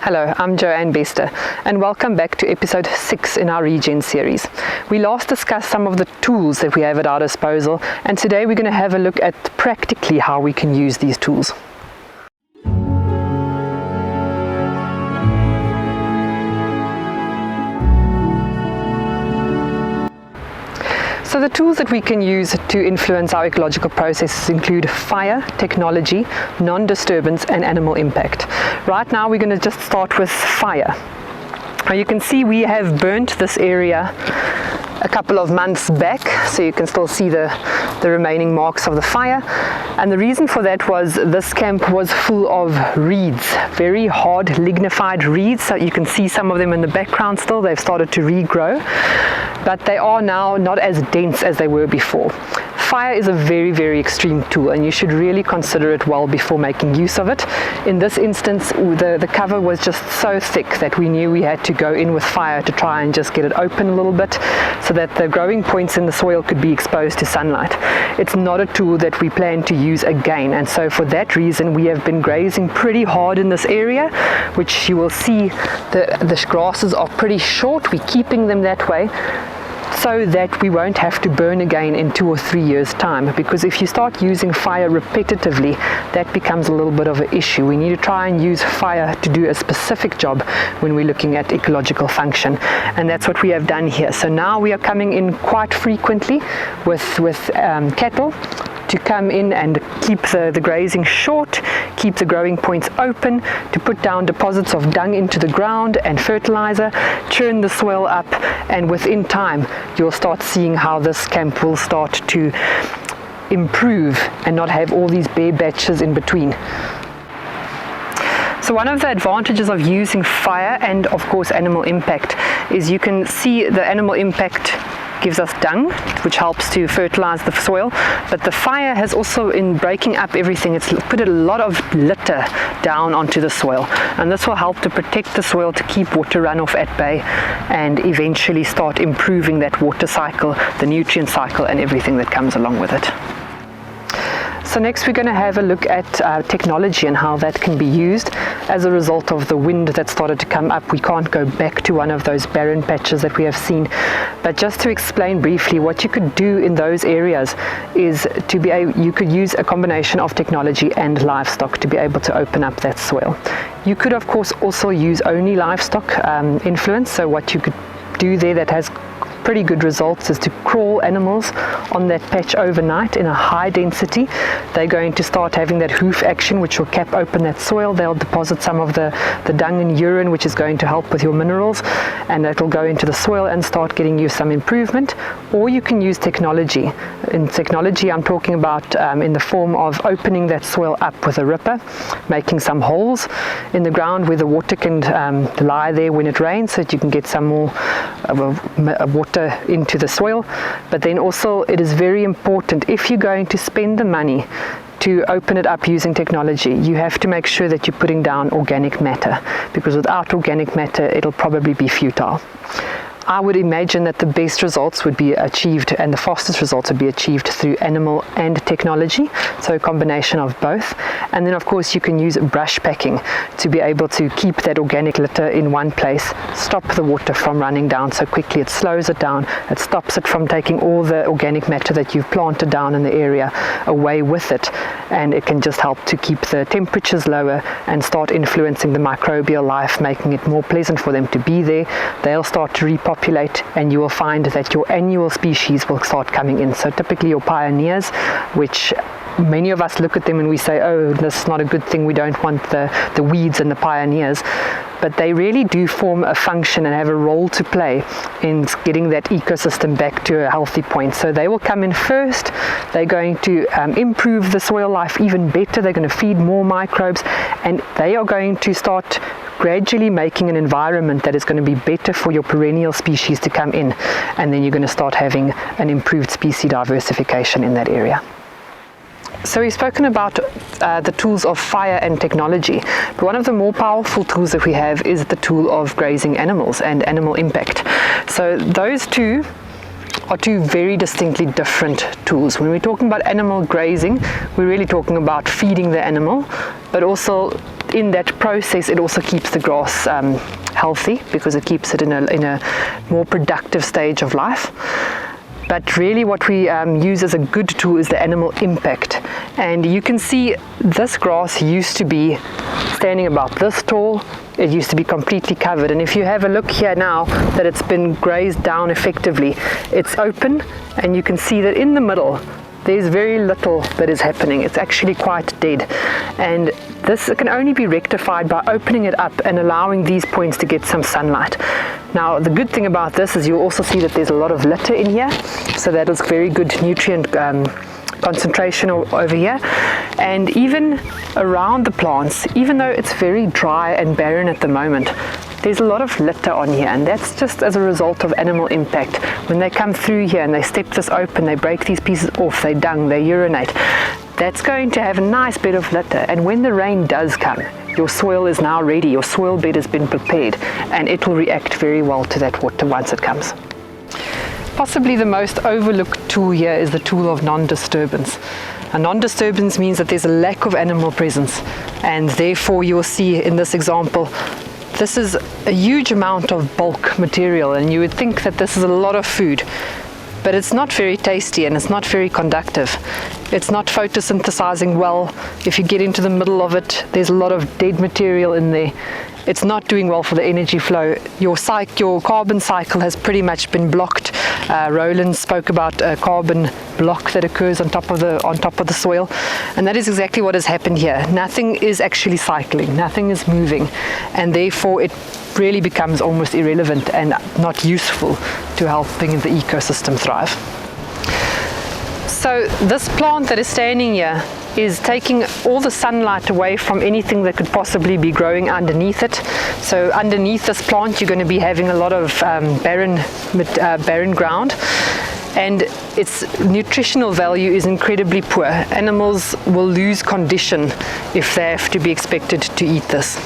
Hello, I'm Joanne Bester, and welcome back to episode 6 in our Regen series. We last discussed some of the tools that we have at our disposal, and today we're going to have a look at practically how we can use these tools. So the tools that we can use to influence our ecological processes include fire, technology, non-disturbance and animal impact. Right now we're going to just start with fire. Now you can see we have burnt this area a couple of months back, so you can still see the remaining marks of the fire. And the reason for that was this camp was full of reeds, very hard lignified reeds. So you can see some of them in the background still. They've started to regrow, but they are now not as dense as they were before. Fire is a very, very extreme tool, and you should really consider it well before making use of it. In this instance, the cover was just so thick that we knew we had to go in with fire to try and just get it open a little bit so that the growing points in the soil could be exposed to sunlight. It's not a tool that we plan to use again, and so for that reason we have been grazing pretty hard in this area, which you will see the grasses are pretty short. We're keeping them that way so that we won't have to burn again in 2 or 3 years' time, because if you start using fire repetitively, that becomes a little bit of an issue. We need to try and use fire to do a specific job when we're looking at ecological function, and that's what we have done here. So now we are coming in quite frequently with cattle to come in and keep the grazing short, keep the growing points open, to put down deposits of dung into the ground and fertilizer, churn the soil up, and within time you'll start seeing how this camp will start to improve and not have all these bare batches in between. So one of the advantages of using fire and of course animal impact is you can see the animal impact gives us dung, which helps to fertilize the soil, but the fire has also, in breaking up everything, it's put a lot of litter down onto the soil, and this will help to protect the soil, to keep water runoff at bay, and eventually start improving that water cycle, the nutrient cycle, and everything that comes along with it. So next we're going to have a look at technology and how that can be used. As a result of the wind that started to come up, we can't go back to one of those barren patches that we have seen. But just to explain briefly, what you could do in those areas is you could use a combination of technology and livestock to be able to open up that soil. You could of course also use only livestock influence. So what you could do there that has pretty good results is to crawl animals on that patch overnight in a high density. They're going to start having that hoof action, which will cap open that soil. They'll deposit some of the dung and urine, which is going to help with your minerals, and that will go into the soil and start getting you some improvement. Or you can use technology. In technology I'm talking about in the form of opening that soil up with a ripper, making some holes in the ground where the water can lie there when it rains, so that you can get some more water into the soil. But then also it is very important, if you're going to spend the money to open it up using technology, you have to make sure that you're putting down organic matter, because without organic matter it'll probably be futile. I would imagine that the best results would be achieved, and the fastest results would be achieved, through animal and technology, so a combination of both. And then of course you can use brush packing to be able to keep that organic litter in one place, stop the water from running down so quickly. It slows it down, it stops it from taking all the organic matter that you've planted down in the area away with it, and it can just help to keep the temperatures lower and start influencing the microbial life, making it more pleasant for them to be there. They'll start to repopulate, and you will find that your annual species will start coming in. So typically your pioneers, which many of us look at them and we say, oh, this is not a good thing, we don't want the weeds and the pioneers, but they really do form a function and have a role to play in getting that ecosystem back to a healthy point. So they will come in first. They're going to improve the soil life even better. They're going to feed more microbes, and they are going to start gradually making an environment that is going to be better for your perennial species to come in, and then you're going to start having an improved species diversification in that area. So we've spoken about the tools of fire and technology, but one of the more powerful tools that we have is the tool of grazing animals and animal impact. So those two are two very distinctly different tools. When we're talking about animal grazing, we're really talking about feeding the animal, but also in that process it also keeps the grass healthy, because it keeps it in a more productive stage of life. But really what we use as a good tool is the animal impact. And you can see this grass used to be standing about this tall. It used to be completely covered, and if you have a look here now that it's been grazed down effectively, it's open, and you can see that in the middle there's very little that is happening. It's actually quite dead, and this can only be rectified by opening it up and allowing these points to get some sunlight. Now the good thing about this is you'll also see that there's a lot of litter in here, so that is very good nutrient concentration over here. And even around the plants, even though it's very dry and barren at the moment, there's a lot of litter on here, and that's just as a result of animal impact. When they come through here and they step this open, they break these pieces off, they dung, they urinate, that's going to have a nice bed of litter. And when the rain does come, your soil is now ready, your soil bed has been prepared, and it will react very well to that water once it comes. Possibly the most overlooked tool here is the tool of non-disturbance. A non-disturbance means that there's a lack of animal presence, and therefore you'll see in this example, this is a huge amount of bulk material, and you would think that this is a lot of food, but it's not very tasty and it's not very conductive. It's not photosynthesizing well. If you get into the middle of it, there's a lot of dead material in there. It's not doing well for the energy flow. Your carbon cycle has pretty much been blocked. Roland spoke about a carbon block that occurs on top of the soil, and that is exactly what has happened here. Nothing is actually cycling, nothing is moving, and therefore it really becomes almost irrelevant and not useful to helping the ecosystem thrive. So this plant that is standing here is taking all the sunlight away from anything that could possibly be growing underneath it. So underneath this plant you're going to be having a lot of barren ground, and its nutritional value is incredibly poor. Animals will lose condition if they have to be expected to eat this.